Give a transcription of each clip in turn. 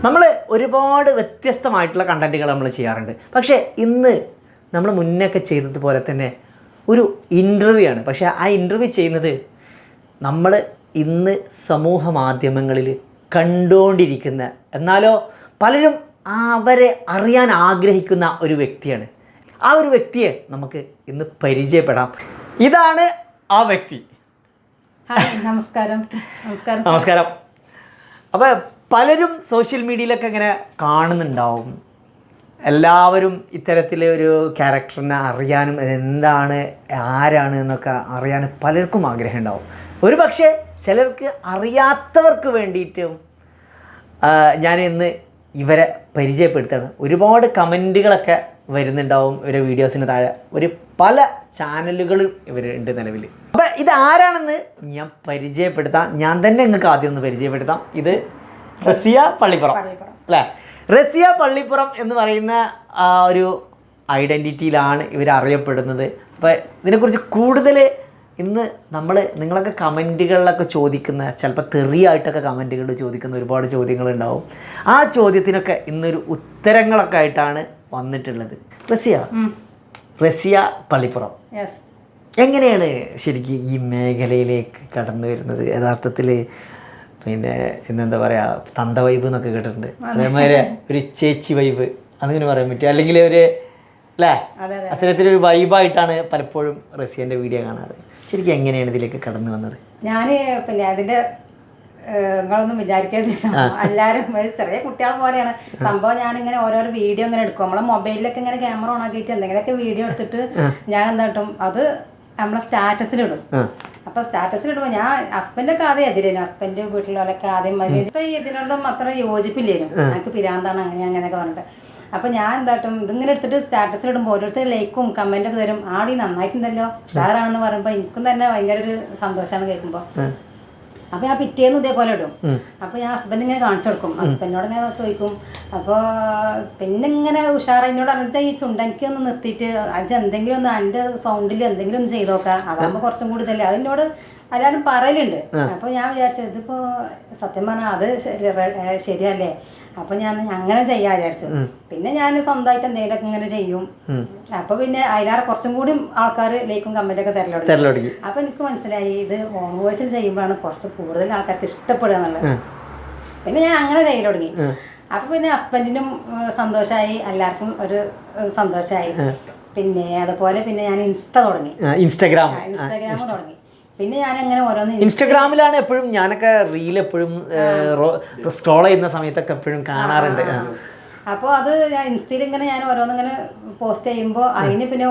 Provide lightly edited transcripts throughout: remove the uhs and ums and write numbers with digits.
നമ്മൾ ഒരുപാട് വ്യത്യസ്തമായിട്ടുള്ള കണ്ടൻറ്റുകൾ നമ്മൾ ചെയ്യാറുണ്ട്. പക്ഷേ ഇന്ന് നമ്മൾ മുന്നൊക്കെ ചെയ്തതുപോലെ തന്നെ ഒരു ഇൻ്റർവ്യൂ ആണ്. പക്ഷേ ആ ഇൻ്റർവ്യൂ ചെയ്യുന്നത് നമ്മൾ ഇന്ന് സമൂഹ മാധ്യമങ്ങളിൽ കണ്ടുകൊണ്ടിരിക്കുന്ന, എന്നാലോ പലരും അവരെ അറിയാൻ ആഗ്രഹിക്കുന്ന ഒരു വ്യക്തിയാണ്. ആ ഒരു വ്യക്തിയെ നമുക്ക് ഇന്ന് പരിചയപ്പെടാം. ഇതാണ് ആ വ്യക്തി. നമസ്കാരം. നമസ്കാരം. അപ്പോൾ പലരും സോഷ്യൽ മീഡിയയിലൊക്കെ ഇങ്ങനെ കാണുന്നുണ്ടാവും. എല്ലാവരും ഇത്തരത്തിൽ ഒരു ക്യാരക്ടറിനെ അറിയാനും എന്താണ് ആരാണ് എന്നൊക്കെ അറിയാനും പലർക്കും ആഗ്രഹം ഉണ്ടാവും. ഒരു പക്ഷേ ചിലർക്ക് അറിയാത്തവർക്ക് വേണ്ടിയിട്ടും ഞാൻ ഇന്ന് ഇവരെ പരിചയപ്പെടുത്താണ്. ഒരുപാട് കമൻറ്റുകളൊക്കെ വരുന്നുണ്ടാവും ഇവരെ വീഡിയോസിന് താഴെ. പല ചാനലുകളും ഇവരുണ്ട് നിലവിൽ. അപ്പോൾ ഇതാരാണെന്ന് ഞാൻ പരിചയപ്പെടുത്താം. ഞാൻ തന്നെ നിങ്ങൾക്ക് ആദ്യം ഒന്ന് പരിചയപ്പെടുത്താം. ഇത് റസിയ പള്ളിപ്പുറം അല്ലേ? റസിയ പള്ളിപ്പുറം എന്ന് പറയുന്ന ഒരു ഐഡൻറ്റിറ്റിയിലാണ് ഇവർ അറിയപ്പെടുന്നത്. അപ്പോൾ ഇതിനെക്കുറിച്ച് കൂടുതൽ ഇന്ന് നിങ്ങളൊക്കെ കമൻറ്റുകളിലൊക്കെ ചോദിക്കുന്ന, ചിലപ്പോൾ തെറിയായിട്ടൊക്കെ കമൻറ്റുകൾ ചോദിക്കുന്ന ഒരുപാട് ചോദ്യങ്ങളുണ്ടാവും. ആ ചോദ്യത്തിനൊക്കെ ഇന്നൊരു ഉത്തരങ്ങളൊക്കെ ആയിട്ടാണ് വന്നിട്ടുള്ളത്. റസിയ പള്ളിപ്പുറം എങ്ങനെയാണ് ശരിക്കും ഈ മേഖലയിലേക്ക് കടന്നു വരുന്നത്? യഥാർത്ഥത്തിൽ പിന്നെ എന്താ പറയുക, തന്ത വൈബ് എന്നൊക്കെ കേട്ടിട്ടുണ്ട്. അതേമാതിരി ഒരു ചേച്ചി വൈബ് അങ്ങനെ പറയാൻ പറ്റും. അല്ലെങ്കിൽ ഒരു അല്ലേ, അത്തരത്തിലൊരു വൈബായിട്ടാണ് പലപ്പോഴും റസിയൻ്റെ വീഡിയോ കാണാറ്. ശരിക്കും എങ്ങനെയാണ് ഇതിലേക്ക് കടന്നു വന്നത്? ഞാൻ പിന്നെ അതിൻ്റെ നിങ്ങളൊന്നും വിചാരിക്കാതില്ല, എല്ലാവരും ചെറിയ കുട്ടികൾ പോലെയാണ് സംഭവം. ഞാനിങ്ങനെ ഓരോരോ വീഡിയോ ഇങ്ങനെ എടുക്കും. നമ്മളെ മൊബൈലിലൊക്കെ ഇങ്ങനെ ക്യാമറ ഓൺ ആക്കിയിട്ട് എന്തെങ്കിലുമൊക്കെ വീഡിയോ എടുത്തിട്ട് ഞാൻ എന്താട്ടും അത് നമ്മളെ സ്റ്റാറ്റസിലിടും. അപ്പൊ സ്റ്റാറ്റസിലിടുമ്പോൾ ഞാൻ ഹസ്ബൻഡൊക്കെ ആദ്യം എതിരേനും, ഹസ്ബൻഡ് വീട്ടിലുള്ളവരൊക്കെ ആദ്യം മതി. ഇപ്പൊ ഇതിനോടൊന്നും അത്ര യോജിപ്പില്ലേനും, എനിക്ക് പിരാന്താണ് അങ്ങനെയൊക്കെ പറഞ്ഞിട്ട്. അപ്പൊ ഞാൻ എന്താട്ടും ഇതിങ്ങനെ എടുത്തിട്ട് സ്റ്റാറ്റസിലിടുമ്പോൾ ഓരോരുത്തർ ലൈക്കും കമന്റൊക്കെ തരും. ആടി നന്നായിട്ടുണ്ടല്ലോ, ഉഷാറാണെന്ന് പറയുമ്പോൾ എനിക്കും തന്നെ ഭയങ്കര ഒരു സന്തോഷമാണ് കേൾക്കുമ്പോൾ. അപ്പൊ ഞാൻ പിറ്റേന്ന് ഇതേപോലെ ഇടും. അപ്പൊ ഞാൻ ഹസ്ബൻഡ് ഇങ്ങനെ കാണിച്ചു കൊടുക്കും, ഹസ്ബൻഡിനോട് ഇങ്ങനെ ചോദിക്കും. അപ്പോൾ പിന്നെ ഇങ്ങനെ ഉഷാറതിനോട് അറിഞ്ഞാൽ ഈ ചുണ്ടനിക്ക് ഒന്ന് നിർത്തിയിട്ട് അത് എന്തെങ്കിലും ഒന്ന് എൻ്റെ സൗണ്ടിൽ എന്തെങ്കിലും ഒന്ന് ചെയ്ത് നോക്കാം, അതാകുമ്പോൾ കുറച്ചും കൂടി ഇതല്ലേ അതിനോട് എല്ലാവരും പറയലുണ്ട്. അപ്പൊ ഞാൻ വിചാരിച്ചത് ഇതിപ്പോ സത്യം പറഞ്ഞാൽ അത് ശരിയല്ലേ, അപ്പൊ ഞാൻ അങ്ങനെ ചെയ്യാ വിചാരിച്ചു. പിന്നെ ഞാൻ സ്വന്തമായിട്ട് എന്തെങ്കിലുമൊക്കെ ഇങ്ങനെ ചെയ്യും. അപ്പൊ പിന്നെ അതിനാറെ കുറച്ചും കൂടി ആൾക്കാർ ലൈക്കും കമന്റൊക്കെ തരലോടി. അപ്പൊ എനിക്ക് മനസ്സിലായി ഇത് ഓൺ വോയിസിൽ ചെയ്യുമ്പോഴാണ് കുറച്ച് കൂടുതൽ ആൾക്കാർക്ക് ഇഷ്ടപ്പെടുക എന്നുള്ളത്. പിന്നെ ഞാൻ അങ്ങനെ ചെയ്യൽ തുടങ്ങി. അപ്പൊ പിന്നെ ഹസ്ബൻഡിനും സന്തോഷമായി, എല്ലാവർക്കും ഒരു സന്തോഷമായി. പിന്നെ അതുപോലെ പിന്നെ ഞാൻ ഇൻസ്റ്റാഗ്രാം തുടങ്ങി. പിന്നെ ഞാൻ അങ്ങനെ ഓരോന്ന് ഇൻസ്റ്റാഗ്രാമിലാണ് എപ്പോഴും ഞാനൊക്കെ റീൽ എപ്പോഴും സ്ക്രോൾ ചെയ്യുന്ന സമയത്തൊക്കെ എപ്പോഴും കാണാറുണ്ട്. അപ്പോൾ അത് ഞാൻ ഇൻസ്റ്റയിൽ ഇങ്ങനെ ഞാൻ ഓരോന്നിങ്ങനെ പോസ്റ്റ് ചെയ്യുമ്പോൾ അതിന് പിന്നെ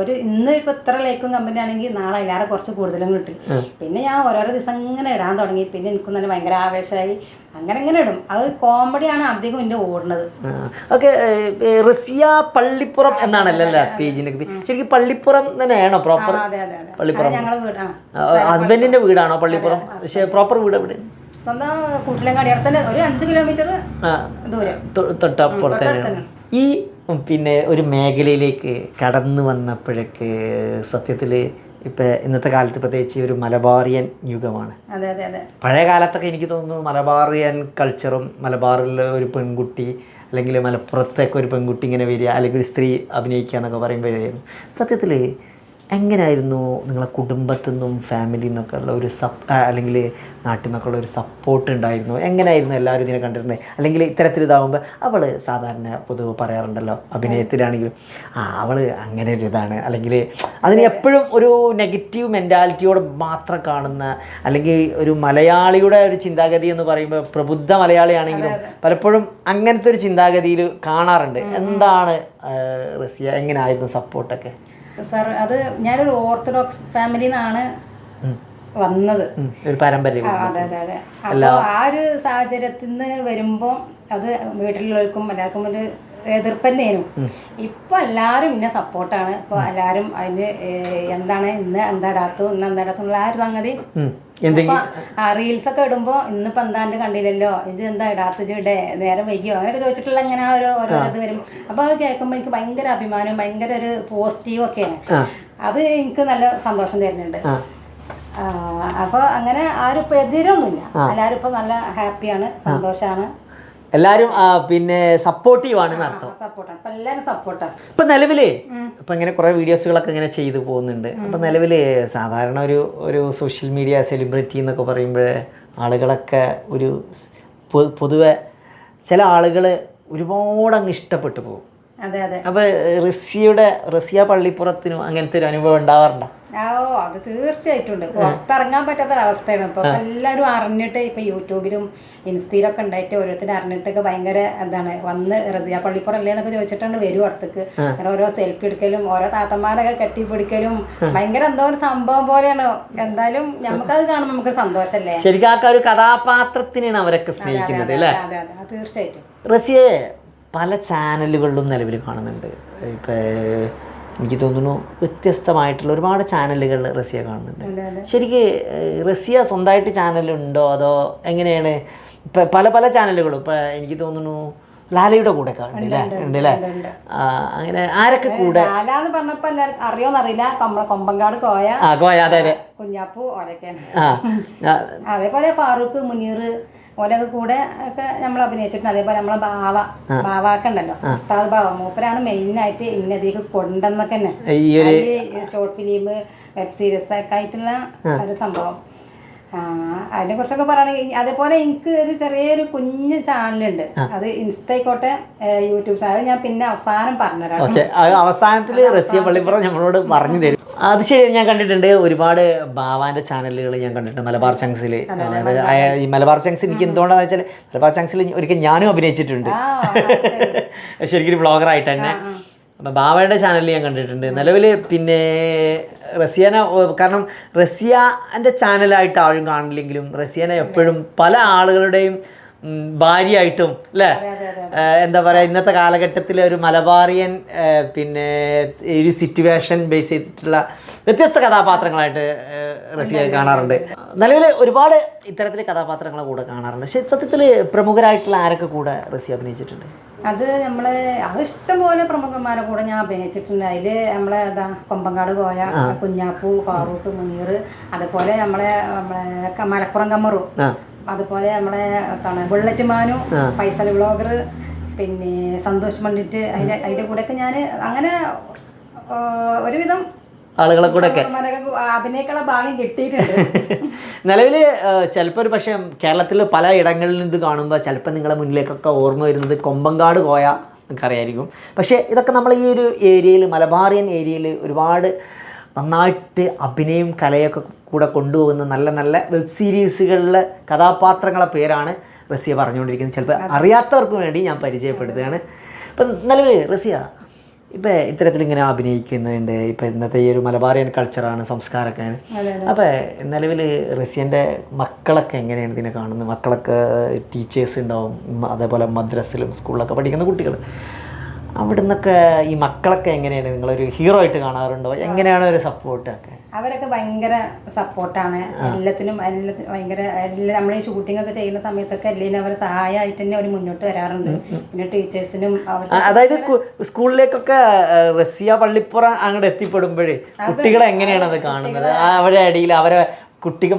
ഒരു ഇന്ന് ഇപ്പോൾ ഇത്ര ലൈക്കും കമന്റ് ആണെങ്കിൽ നാളെ അതിലാറെ കുറച്ച് കൂടുതലും കിട്ടി. പിന്നെ ഞാൻ ഓരോരോ ദിവസം ഇങ്ങനെ ഇടാൻ തുടങ്ങി. പിന്നെ എനിക്കും തന്നെ ഭയങ്കര ആവേശമായി, അങ്ങനെ ഇങ്ങനെ ഇടും. അത് കോമഡിയാണ് അധികം എൻ്റെ ഓടുന്നത്. ഓക്കെ, റസിയ പള്ളിപ്പുറം എന്നാണല്ലോ പേജിന്റെ ശരിക്കും? പള്ളിപ്പുറം തന്നെയാണോ പ്രോപ്പർ? പള്ളിപ്പുറം ഞങ്ങളുടെ വീട്. ഹസ്ബൻഡിന്റെ വീടാണോ പള്ളിപ്പുറം? പക്ഷേ പ്രോപ്പർ വീട് എവിടെ? സ്വന്തം കൂട്ടിലങ്ങാടി, അവിടെ തന്നെ ഒരു 5 കിലോമീറ്റർ ദൂരം തൊട്ടപ്പുറത്ത് തന്നെയാണ്. ഈ പിന്നെ ഒരു മേഖലയിലേക്ക് കടന്നു വന്നപ്പോഴേക്ക് സത്യത്തിൽ ഇപ്പം ഇന്നത്തെ കാലത്ത് പ്രത്യേകിച്ച് ഒരു മലബാറിയൻ യുഗമാണ്. പഴയ കാലത്തൊക്കെ എനിക്ക് തോന്നുന്നു മലബാറിയൻ കൾച്ചറും മലബാറിൽ ഒരു പെൺകുട്ടി അല്ലെങ്കിൽ മലപ്പുറത്തേക്ക് ഒരു പെൺകുട്ടി ഇങ്ങനെ വരിക അല്ലെങ്കിൽ ഒരു സ്ത്രീ അഭിനയിക്കുക എന്നൊക്കെ പറയുമ്പോഴായിരുന്നു. സത്യത്തിൽ എങ്ങനെയായിരുന്നു നിങ്ങളെ കുടുംബത്തിൽ നിന്നും ഫാമിലിയിൽ നിന്നൊക്കെ ഉള്ള ഒരു അല്ലെങ്കിൽ നാട്ടിൽ നിന്നൊക്കെ ഉള്ള ഒരു സപ്പോർട്ട് ഉണ്ടായിരുന്നു? എങ്ങനെയായിരുന്നു എല്ലാവരും ഇതിനെ കണ്ടിട്ടുണ്ടെങ്കിൽ? അല്ലെങ്കിൽ ഇത്തരത്തിൽ ഇതാകുമ്പോൾ അവൾ സാധാരണ പൊതുവെ പറയാറുണ്ടല്ലോ അഭിനയത്തിലാണെങ്കിലും അവൾ അങ്ങനെ ഒരു ഇതാണ്, അല്ലെങ്കിൽ അതിന് എപ്പോഴും ഒരു നെഗറ്റീവ് മെൻറ്റാലിറ്റിയോട് മാത്രം കാണുന്ന, അല്ലെങ്കിൽ ഒരു മലയാളിയുടെ ഒരു ചിന്താഗതി എന്ന് പറയുമ്പോൾ പ്രബുദ്ധ മലയാളിയാണെങ്കിലും പലപ്പോഴും അങ്ങനത്തെ ഒരു ചിന്താഗതിയിൽ കാണാറുണ്ട്. എന്താണ് റസിയ, എങ്ങനെയായിരുന്നു സപ്പോർട്ടൊക്കെ? സാർ, അത് ഞാനൊരു ഓർത്തഡോക്സ് ഫാമിലിയിൽ നിന്നാണ് വന്നത്, ഒരു പാരമ്പര്യം. അതെ. അപ്പോൾ ആ ഒരു സാഹചര്യത്തിൽ നിന്ന് വരുമ്പോൾ അത് വീട്ടിലുള്ളവർക്കും എല്ലാവർക്കും ഒരു എതിർപ്പന്നേനും. ഇപ്പൊ എല്ലാരും ഇന്നെ സപ്പോർട്ടാണ്. ഇപ്പൊ എല്ലാരും അതിന് എന്താണ് ഇന്ന് എന്താ ഇടാത്തു ഇന്ന് എന്താ ഇടാത്തുള്ള ആ ഒരു സംഗതി. റീൽസ് ഒക്കെ ഇടുമ്പോ ഇന്നിപ്പോ എന്താണ്ട് കണ്ടില്ലല്ലോ, ഇത് എന്താ ഇടാത്ത ഇടേ നേരം വൈകിയോ അങ്ങനെയൊക്കെ ചോദിച്ചിട്ടുള്ള അങ്ങനെ ഓരോ ഇത് വരും. അപ്പൊ അത് കേൾക്കുമ്പോ എനിക്ക് ഭയങ്കര അഭിമാനം, ഭയങ്കര ഒരു പോസിറ്റീവ് ഒക്കെയാണ്. അത് എനിക്ക് നല്ല സന്തോഷം തരുന്നുണ്ട്. അപ്പൊ അങ്ങനെ ആരും ഇപ്പൊ എതിരൊന്നുമില്ല, എല്ലാരും ഇപ്പൊ നല്ല ഹാപ്പിയാണ്, സന്തോഷാണ്. എല്ലാവരും പിന്നെ സപ്പോർട്ടീവാണെന്ന് അർത്ഥം. സപ്പോർട്ടാണ്, ഇപ്പം എല്ലാവരും സപ്പോർട്ടാണ്. ഇപ്പം നിലവിൽ ഇപ്പം ഇങ്ങനെ കുറേ വീഡിയോസുകളൊക്കെ ഇങ്ങനെ ചെയ്തു പോകുന്നുണ്ട്. അപ്പം നിലവിൽ സാധാരണ ഒരു സോഷ്യൽ മീഡിയ സെലിബ്രിറ്റി എന്നൊക്കെ പറയുമ്പോൾ ആളുകളൊക്കെ ഒരു പൊതുവെ ചില ആളുകൾ ഒരുപാട് അങ്ങ് ഇഷ്ടപ്പെട്ടു പോകും. അതെ അതെ. അപ്പോൾ റസിയ പള്ളിപ്പുറത്തിനും അങ്ങനത്തെ ഒരു അനുഭവം ഉണ്ടാവാറുണ്ടോ? അത് തീർച്ചയായിട്ടും ഉണ്ട്. പുറത്തിറങ്ങാൻ പറ്റാത്തൊരവസ്ഥയാണ് ഇപ്പൊ. എല്ലാവരും അറിഞ്ഞിട്ട് ഇപ്പൊ യൂട്യൂബിലും ഇൻസ്റ്റയിലൊക്കെ ഉണ്ടായിട്ട് ഓരോരുത്തരും അറിഞ്ഞിട്ടൊക്കെ ഭയങ്കര എന്താണ് വന്ന് റസിയ പള്ളിപ്പുറം അല്ലേ എന്നൊക്കെ ചോദിച്ചിട്ടാണ് വരും അടുത്തേക്ക്. അങ്ങനെ ഓരോ സെൽഫി എടുക്കലും ഓരോ താത്തമാരൊക്കെ കെട്ടിപ്പിടിക്കലും ഭയങ്കര എന്തോ ഒരു സംഭവം പോലെയാണ്. എന്തായാലും നമുക്കത് കാണുമ്പോൾ നമുക്ക് സന്തോഷല്ലേ. ശരിക്കും ആ ഒരു കഥാപാത്രത്തിനാണ് അവരൊക്കെ സ്നേഹിക്കുന്നത് അല്ലേ? അതെ അതെ തീർച്ചയായിട്ടും. റസിയെ പല ചാനലുകളിലും നിലവിൽ കാണുന്നുണ്ട്. ഇപ്പം എനിക്ക് തോന്നുന്നു വ്യത്യസ്തമായിട്ടുള്ള ഒരുപാട് ചാനലുകൾ റസിയ കാണുന്നുണ്ട്. ശരിക്ക് റസിയ സ്വന്തമായിട്ട് ചാനലുണ്ടോ അതോ എങ്ങനെയാണ്? ഇപ്പം പല ചാനലുകളും ഇപ്പം എനിക്ക് തോന്നുന്നു ലാലയുടെ കൂടെ ഉണ്ടല്ലേ? അങ്ങനെ ആരൊക്കെ കൂടെ? ലാലാന്ന് പറഞ്ഞപ്പോ അറിയോന്നറിയില്ല. കൊമ്പങ്കാട് കോയ, അതെ അതെ, കുഞ്ഞാപ്പു ഓരൊക്കെയാണ്. അതേപോലെ ഫാറൂഖ്, മുനീർ ഓരൊക്കെ കൂടെ ഒക്കെ നമ്മൾ അഭിനയിച്ചിട്ടുണ്ട്. അതേപോലെ നമ്മളെ ബാവാക്ക ഉണ്ടല്ലോ, ഉസ്താദ് ബാവ, മൂപ്പരാണ് മെയിനായിട്ട് ഇന്നതിലേക്ക് കൊണ്ടെന്നൊക്കെ തന്നെ ഷോർട്ട് ഫിലിം, വെബ് സീരീസ് ഒക്കെ ആയിട്ടുള്ള ഒരു സംഭവം. അതിനെ കുറിച്ചൊക്കെ പറയുകയാണെങ്കിൽ അതേപോലെ എനിക്ക് ഒരു ചെറിയൊരു കുഞ്ഞു ചാനലുണ്ട്. അത് ഇൻസ്റ്റ ആയിക്കോട്ടെ, യൂട്യൂബ് ചാനൽ. ഞാൻ പിന്നെ അവസാനം പറഞ്ഞുതരാം. അവസാനത്തിൽ റസിയ പള്ളിപ്പുറം നമ്മളോട് പറഞ്ഞു തരും. അത് ശരി, ഞാൻ കണ്ടിട്ടുണ്ട് ഒരുപാട് ബാവാന്റെ ചാനലുകൾ ഞാൻ കണ്ടിട്ടുണ്ട്. മലബാർ ചങ്സിൽ, ഈ മലബാർ ചങ്സ് എനിക്ക് എന്തുകൊണ്ടാന്ന് വെച്ചാൽ മലബാർ ചങ്സിൽ ഒരിക്കൽ ഞാനും അഭിനയിച്ചിട്ടുണ്ട് ശരിക്കും ബ്ലോഗറായിട്ട് തന്നെ. അപ്പം ബാവയുടെ ചാനലിൽ ഞാൻ കണ്ടിട്ടുണ്ട്. നിലവിൽ പിന്നെ റസിയനെ, കാരണം റസിയൻ്റെ ചാനലായിട്ട് ആരും കാണില്ലെങ്കിലും റസിയനെ എപ്പോഴും പല ആളുകളുടെയും ഭാര്യയായിട്ടും അല്ലേ, എന്താ പറയുക, ഇന്നത്തെ കാലഘട്ടത്തിൽ ഒരു മലബാറിയൻ പിന്നെ ഒരു സിറ്റുവേഷൻ ബേസ് ചെയ്തിട്ടുള്ള വ്യത്യസ്ത കഥാപാത്രങ്ങളായിട്ട് റസിയ കാണാറുണ്ട്. നിലവിൽ ഒരുപാട് ഇത്തരത്തിലെ കഥാപാത്രങ്ങളെ കൂടെ കാണാറുണ്ട്. പക്ഷെ സത്യത്തിൽ പ്രമുഖരായിട്ടുള്ള ആരൊക്കെ കൂടെ റസിയ അഭിനയിച്ചിട്ടുണ്ട്? അത് നമ്മളെ അത് ഇഷ്ടംപോലെ പ്രമുഖന്മാരെ കൂടെ ഞാൻ അഭിനയിച്ചിട്ടുണ്ട്. അതിൽ നമ്മളെ കൊമ്പങ്കാട് കോയ, കുഞ്ഞാപ്പു, ഫാറൂഖ്, മുനീർ, അതുപോലെ നമ്മളെ മലപ്പുറം കമ്മറു, അതുപോലെ നമ്മളെ ബുള്ളറ്റ് മാനു, ഫൈസൽ വ്ളോഗർ, പിന്നെ സന്തോഷ് പണ്ഡിറ്റ്, അതിൻ്റെ കൂടെയൊക്കെ ഞാൻ അങ്ങനെ ഒരുവിധം ആളുകളെ കൂടെ അഭിനയിക്കാനുള്ള ഭാഗ്യം കിട്ടിയിട്ടുണ്ട്. നിലവിൽ ചിലപ്പോൾ ഒരു പക്ഷേ കേരളത്തിൽ പല ഇടങ്ങളിൽ നിന്ന് കാണുമ്പോൾ ചിലപ്പോൾ നിങ്ങളെ മുന്നിലേക്കൊക്കെ ഓർമ്മ വരുന്നത് കൊമ്പങ്കാട് കോയ ഒക്കെ അറിയായിരിക്കും. പക്ഷേ ഇതൊക്കെ നമ്മൾ ഈ ഒരു ഏരിയയിൽ, മലബാറിയൻ ഏരിയയിൽ ഒരുപാട് നന്നായിട്ട് അഭിനയം കലയൊക്കെ കൂടെ കൊണ്ടുപോകുന്ന നല്ല നല്ല വെബ് സീരീസുകളിലെ കഥാപാത്രങ്ങളെ പേരാണ് റസിയ പറഞ്ഞുകൊണ്ടിരിക്കുന്നത്. ചിലപ്പോൾ അറിയാത്തവർക്ക് വേണ്ടി ഞാൻ പരിചയപ്പെടുത്തുകയാണ്. ഇപ്പം നിലവിൽ റസിയ ഇപ്പം ഇത്തരത്തിലിങ്ങനെ അഭിനയിക്കുന്നുണ്ട്. ഇപ്പം ഇന്നത്തെ ഈ ഒരു മലബാറിയൻ കൾച്ചറാണ്, സംസ്കാരമൊക്കെയാണ്. അപ്പോൾ നിലവിൽ റസിയൻ്റെ മക്കളൊക്കെ എങ്ങനെയാണ് ഇതിനെ കാണുന്നത്? മക്കളൊക്കെ ടീച്ചേഴ്സ് ഉണ്ടാവും, അതേപോലെ മദ്രസിലും സ്കൂളിലൊക്കെ പഠിക്കുന്ന കുട്ടികൾ. അവിടെ നിന്നൊക്കെ ഈ മക്കളൊക്കെ എങ്ങനെയാണ് നിങ്ങളൊരു ഹീറോ ആയിട്ട് കാണാറുണ്ടോ? എങ്ങനെയാണ് ഒരു സപ്പോർട്ടൊക്കെ? അവരൊക്കെ ഭയങ്കര സപ്പോർട്ടാണ് എല്ലാത്തിനും. ഭയങ്കര നമ്മൾ ഈ ഷൂട്ടിംഗ് ഒക്കെ ചെയ്യുന്ന സമയത്തൊക്കെ എല്ലാവരും അവരെ സഹായമായിട്ട് തന്നെ അവർ മുന്നോട്ട് വരാറുണ്ട്. പിന്നെ ടീച്ചേഴ്സിനും അതായത് സ്കൂളിലേക്കൊക്കെ റസിയ പള്ളിപ്പുറം അങ്ങോട്ട് എത്തിപ്പെടുമ്പോഴേ കുട്ടികളെ എങ്ങനെയാണ് അത് കാണുന്നത്? അവരുടെ ഇടയിൽ അവരെ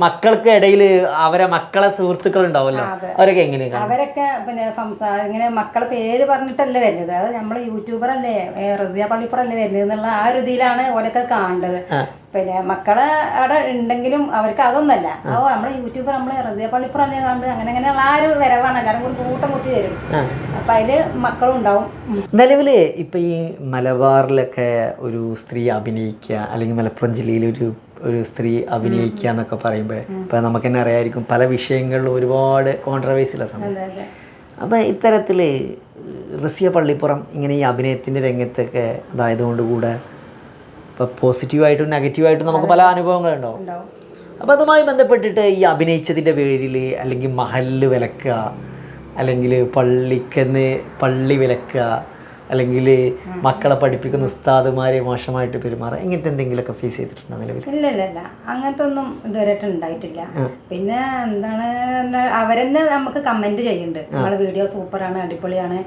മക്കൾക്ക് ഇടയിൽ അവരെ മക്കളെ സുഹൃത്തുക്കൾ ഉണ്ടാവുമല്ലോ, അവരൊക്കെ എങ്ങനെയാണ്? അവരൊക്കെ പിന്നെ ഇങ്ങനെ മക്കളെ പേര് പറഞ്ഞിട്ടല്ലേ വരുന്നത്. അത് നമ്മളെ യൂട്യൂബർ അല്ലേ, റസിയ പള്ളിപ്പുറം അല്ലേ വരുന്നത് എന്നുള്ള ആ ഒരു ഇതിലാണ് ഓരൊക്കെ കാണേണ്ടത്. പിന്നെ മക്കളെ അവിടെ ഉണ്ടെങ്കിലും അവർക്ക് അതൊന്നല്ല. നമ്മളെ യൂട്യൂബർ നമ്മളെ റസിയ പള്ളിപ്പുറം അല്ലേ കാണുന്നത്, അങ്ങനെയുള്ള ആ ഒരു വരവാണ്. എല്ലാവരും കൂടി കൂട്ടം കുത്തി തരും. അപ്പം അതിൽ മക്കളും ഉണ്ടാവും. നിലവിൽ ഇപ്പം ഈ മലബാറിലൊക്കെ ഒരു സ്ത്രീ അഭിനയിക്കുക, അല്ലെങ്കിൽ മലപ്പുറം ജില്ലയിൽ ഒരു സ്ത്രീ അഭിനയിക്കുക എന്നൊക്കെ പറയുമ്പോൾ ഇപ്പം നമുക്ക് തന്നെ അറിയാമായിരിക്കും പല വിഷയങ്ങളിലും ഒരുപാട് കോൺട്രവേഴ്സിയുള്ള സമയം. അപ്പം ഇത്തരത്തിൽ റസിയ പള്ളിപ്പുറം ഇങ്ങനെ ഈ അഭിനയത്തിൻ്റെ രംഗത്തൊക്കെ അതായതുകൊണ്ട് കൂടെ ഇപ്പോൾ പോസിറ്റീവായിട്ടും നെഗറ്റീവായിട്ടും നമുക്ക് പല അനുഭവങ്ങളുണ്ടാവും. അപ്പോൾ അതുമായി ബന്ധപ്പെട്ടിട്ട് ഈ അഭിനയിച്ചതിൻ്റെ പേരിൽ അല്ലെങ്കിൽ മഹല്ല് വിലക്കുക, അല്ലെങ്കിൽ പള്ളി വിലക്കുക, അല്ലെങ്കിൽ മക്കളെ പഠിപ്പിക്കുന്ന ഉസ്താദുമാരെ മോശമായിട്ട് പെരുമാറുക, ഇങ്ങനത്തെ എന്തെങ്കിലുമൊക്കെ ഫേസ് ചെയ്തിട്ടുണ്ടോ നിലവിൽ? ഇല്ല അങ്ങനത്തെ ഒന്നും ഇതുവരെയായിട്ട് ഉണ്ടായിട്ടില്ല. പിന്നെ എന്താണ്, അവരെന്നെ നമുക്ക് കമന്റ് ചെയ്യുന്നുണ്ട്, നിങ്ങളുടെ വീഡിയോ സൂപ്പറാണ്, അടിപൊളിയാണ്,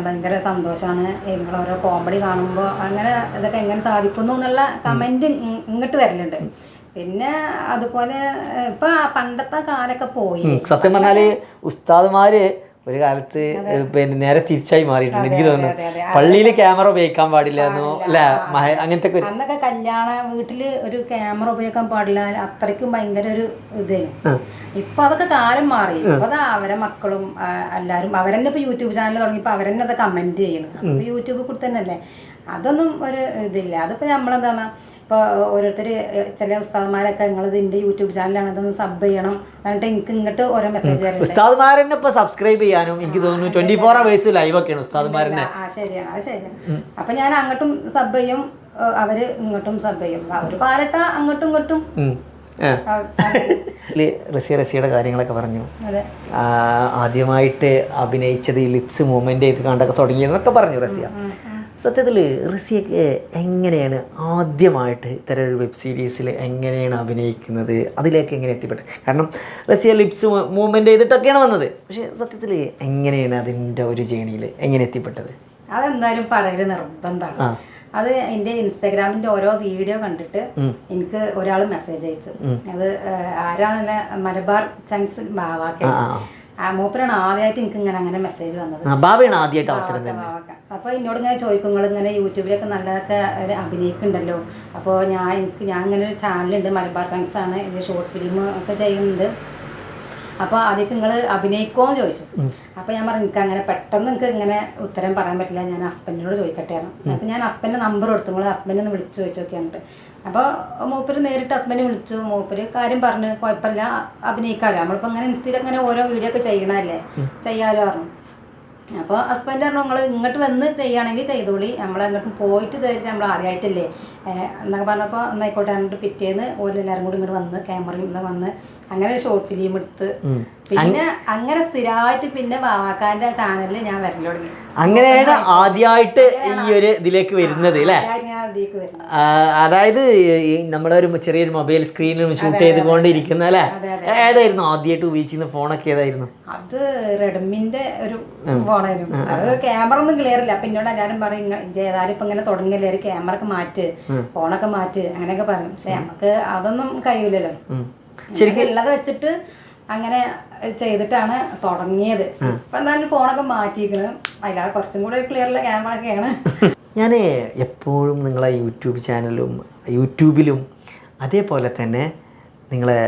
ഭയങ്കര സന്തോഷമാണ്, നിങ്ങൾ ഓരോ കോമഡി കാണുമ്പോൾ അങ്ങനെ ഇതൊക്കെ എങ്ങനെ സാധിക്കുന്നു എന്നുള്ള കമന്റ് ഇങ്ങോട്ട് വരലുണ്ട്. പിന്നെ അതുപോലെ ഇപ്പൊ പണ്ടത്തെ കാലൊക്കെ പോയി. സത്യം പറഞ്ഞാല് ഉസ്താദുമാര് ഒരു കാലത്ത് പിന്നെ നേരെ തിരിച്ചായി മാറിയിട്ടുണ്ട് എനിക്ക് തോന്നുന്നു. പള്ളിയിൽ ക്യാമറ ഉപയോഗിക്കാൻ പാടില്ലായിരുന്നു അല്ലേ, അങ്ങനത്തെ അന്നൊക്കെ കല്യാണ വീട്ടില് ഒരു ക്യാമറ ഉപയോഗിക്കാൻ പാടില്ല, അത്രയ്ക്കും ഭയങ്കര ഒരു ഇതായിരുന്നു. ഇപ്പൊ അതൊക്കെ കാലം മാറി. ഇപ്പൊ അവരെ മക്കളും എല്ലാരും അവരെന്നെ ഇപ്പൊ യൂട്യൂബ് ചാനൽ തുടങ്ങിയപ്പോ അവരെന്നെ അത് കമന്റ് ചെയ്യണം. അപ്പൊ യൂട്യൂബിൽ കൂടി തന്നെ അല്ലേ, അതൊന്നും ഒരു ഇതില്ല. അതിപ്പോ നമ്മളെന്താണ് ഇപ്പോൾ ഓരോരുത്തർ ചില ഉസ്താദ്മാരൊക്കെ നിങ്ങളിത് എൻ്റെ യൂട്യൂബ് ചാനലാണ്, ഇതൊന്ന് സബ് ചെയ്യണം എന്നിട്ട് എനിക്ക് ഇങ്ങോട്ട് ഓരോ മെസ്സേജ് വരും. ഉസ്താദ്മാരെന്നെ ഇപ്പോൾ സബ്സ്ക്രൈബ് ചെയ്യാനും എനിക്ക് തോന്നുന്നു 24 hours ലൈവ് ഒക്കെയാണ് ഉസ്താദ്മാരെന്നെ. ശരിയാണ്, അത് ശരിയാണ്. അപ്പം ഞാൻ അങ്ങോട്ടും സബ് ചെയ്യും, അവർ ഇങ്ങോട്ടും സബ് ചെയ്യും, അവർ പാലട്ട അങ്ങോട്ടും ഇങ്ങോട്ടും. റസിയുടെ കാര്യങ്ങളൊക്കെ പറഞ്ഞു. ആദ്യമായിട്ട് അഭിനയിച്ചത് ഈ ലിപ്സ് മൂവ്മെന്റ് ചെയ്ത് കണ്ടൊക്കെ തുടങ്ങിയെന്നൊക്കെ പറഞ്ഞു റസിയ. സത്യത്തിൽ റസിയൊക്കെ എങ്ങനെയാണ് ആദ്യമായിട്ട് ഇത്തരം ഒരു വെബ് സീരീസിൽ എങ്ങനെയാണ് അഭിനയിക്കുന്നത്, അതിലേക്ക് എങ്ങനെ എത്തിപ്പെട്ടത്? കാരണം റസിയ ലിപ്സ് മൂവ്മെന്റ് ചെയ്തിട്ടൊക്കെയാണ് വന്നത്, പക്ഷെ സത്യത്തിൽ എങ്ങനെയാണ് അതിൻ്റെ ഒരു ജേണിയിൽ എങ്ങനെ എത്തിപ്പെട്ടത്? അതെന്തായാലും പറയല് നിർബന്ധമാണ്. അത് എൻ്റെ ഇൻസ്റ്റാഗ്രാമിൻ്റെ ഓരോ വീഡിയോ കണ്ടിട്ട് എനിക്ക് ഒരാൾ മെസ്സേജ് അയച്ചു. അത് ആരാന്നല്ല, മലബാർ ചങ്സ് ബാവാക്ക, മൂപ്പരാണ് ആദ്യമായിട്ട് എനിക്ക് ഇങ്ങനെ അങ്ങനെ മെസ്സേജ് വന്നത്. അപ്പോൾ എന്നോട് ഇങ്ങനെ ചോദിക്കും, നിങ്ങൾ ഇങ്ങനെ യൂട്യൂബിലൊക്കെ നല്ലതൊക്കെ അഭിനയിക്കുന്നുണ്ടല്ലോ, അപ്പോൾ ഞാൻ ഇങ്ങനെ ഒരു ചാനലുണ്ട്, മലബാർ ചങ്സ് ആണ്, ഇത് ഷോർട്ട് ഫിലിം ഒക്കെ ചെയ്യുന്നുണ്ട്, അപ്പോൾ ആദ്യമൊക്കെ നിങ്ങൾ അഭിനയിക്കുമോ എന്ന് ചോദിച്ചു. അപ്പോൾ ഞാൻ പറഞ്ഞു എനിക്ക് അങ്ങനെ പെട്ടെന്ന് എനിക്ക് ഇങ്ങനെ ഉത്തരം പറയാൻ പറ്റില്ല, ഞാൻ ഹസ്ബൻഡിനോട് ചോദിക്കട്ടെ. അപ്പോൾ ഞാൻ ഹസ്ബൻഡിൻ്റെ നമ്പർ കൊടുത്തു, നിങ്ങൾ ഹസ്ബൻഡിനെ വിളിച്ച് ചോദിച്ചു നോക്കിയാണ്ട്. അപ്പോൾ മൂപ്പര് നേരിട്ട് ഹസ്ബൻഡ് വിളിച്ചു, മൂപ്പര് കാര്യം പറഞ്ഞു, കുഴപ്പമില്ല അഭിനയിക്കാമല്ലോ, നമ്മളിപ്പോൾ അങ്ങനെ ഇൻസ്റ്റയിൽ അങ്ങനെ ഓരോ വീഡിയോ ഒക്കെ ചെയ്യണമല്ലേ, ചെയ്യാമല്ലോ പറഞ്ഞു. അപ്പോൾ ഹസ്ബൻഡ് പറഞ്ഞു നിങ്ങൾ ഇങ്ങോട്ട് വന്ന് ചെയ്യുകയാണെങ്കിൽ ചെയ്തോളി, നമ്മളങ്ങോട്ടും പോയിട്ട് തരില്ല, നമ്മൾ അറിയായിട്ടില്ലേ എന്നൊക്കെ പറഞ്ഞപ്പോൾ എന്നായിക്കോട്ടെ എന്നിട്ട് പിറ്റേന്ന് ഓരെല്ലാവരും കൂടി ഇങ്ങോട്ട് വന്ന് ക്യാമറയും ഇന്ന് വന്ന് അങ്ങനെ ഷോർട്ട് ഫിലിം എടുത്ത് പിന്നെ അങ്ങനെ സ്ഥിരമായിട്ട് പിന്നെ ബാവാക്കാന്റെ ചാനലിൽ ഞാൻ വരല് തുടങ്ങി. അങ്ങനെയാണ് ആദ്യമായിട്ട് ഈ ഒരു ഇതിലേക്ക് വരുന്നത് അല്ലേ? അതായത് നമ്മളൊരു ചെറിയൊരു മൊബൈൽ സ്ക്രീനിൽ ഷൂട്ട് ചെയ്തുകൊണ്ടിരിക്കുന്ന അല്ലേ? ഏതായിരുന്നു ആദ്യമായിട്ട് ഉപയോഗിച്ചിരുന്ന ഫോണൊക്കെ ഏതായിരുന്നു? അത് റെഡ്മിന്റെ ഒരു ഫോണായിരുന്നു. അത് ക്യാമറ ഒന്നും ക്ലിയർ ഇല്ല. അപ്പൊ എന്നോട് എല്ലാവരും പറയും ഏതായാലും ഇപ്പൊ ഇങ്ങനെ തുടങ്ങില്ലേ ഒരു ക്യാമറ ഒക്കെ മാറ്റ്, ഫോണൊക്കെ മാറ്റ് അങ്ങനെയൊക്കെ പറയും. പക്ഷെ നമുക്ക് അതൊന്നും കഴിയൂലല്ലോ. ശരിക്കും ഉള്ളത് വെച്ചിട്ട് അങ്ങനെ ചെയ്തിട്ടാണ് തുടങ്ങിയത്. ഇപ്പൊ എന്തായാലും ഫോണൊക്കെ മാറ്റിയിരിക്കുന്നത്, അതിലാ കുറച്ചും കൂടെ ക്ലിയറുള്ള ക്യാമറ ഒക്കെയാണ്. ഞാൻ എപ്പോഴും നിങ്ങളെ യൂട്യൂബിലും അതേപോലെ തന്നെ നിങ്ങളെ